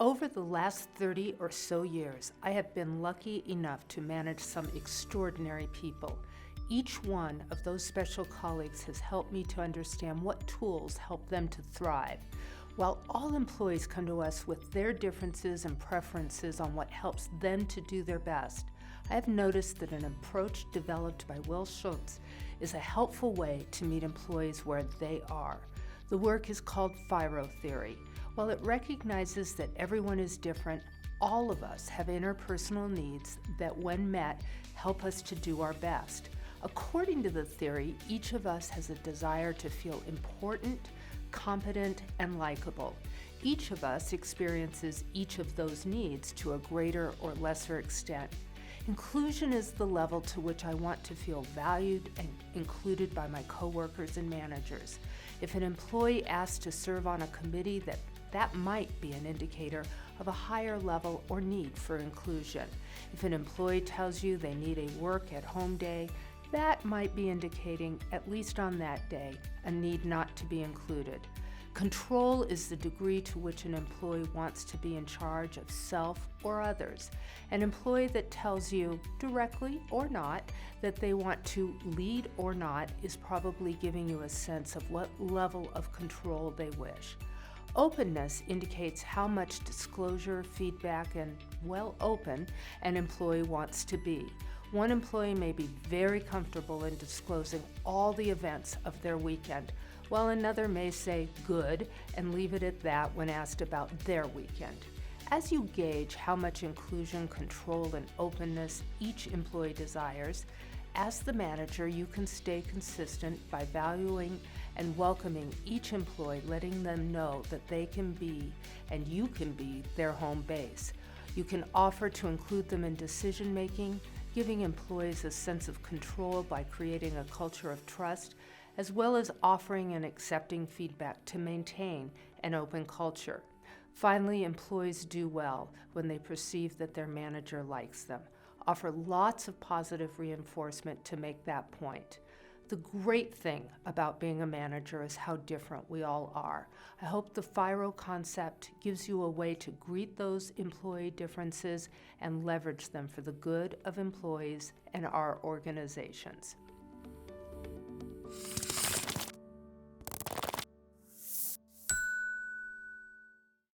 Over the last 30 or so years, I have been lucky enough to manage some extraordinary people. Each one of those special colleagues has helped me to understand what tools help them to thrive. While all employees come to us with their differences and preferences on what helps them to do their best, I have noticed that an approach developed by Will Schultz is a helpful way to meet employees where they are. The work is called FIRO theory. While it recognizes that everyone is different, all of us have interpersonal needs that, when met, help us to do our best. According to the theory, each of us has a desire to feel important, competent, and likable. Each of us experiences each of those needs to a greater or lesser extent. Inclusion is the level to which I want to feel valued and included by my coworkers and managers. If an employee asks to serve on a committee, that might be an indicator of a higher level or need for inclusion. If an employee tells you they need a work-at-home day, that might be indicating, at least on that day, a need not to be included. Control is the degree to which an employee wants to be in charge of self or others. An employee that tells you, directly or not, that they want to lead or not is probably giving you a sense of what level of control they wish. Openness indicates how much disclosure, feedback, and, open an employee wants to be. One employee may be very comfortable in disclosing all the events of their weekend, while another may say good and leave it at that when asked about their weekend. As you gauge how much inclusion, control, and openness each employee desires, as the manager, you can stay consistent by valuing and welcoming each employee, letting them know that they can be, and you can be, their home base. You can offer to include them in decision-making, giving employees a sense of control by creating a culture of trust, as well as offering and accepting feedback to maintain an open culture. Finally, employees do well when they perceive that their manager likes them. Offer lots of positive reinforcement to make that point. The great thing about being a manager is how different we all are. I hope the FIRO concept gives you a way to greet those employee differences and leverage them for the good of employees and our organizations.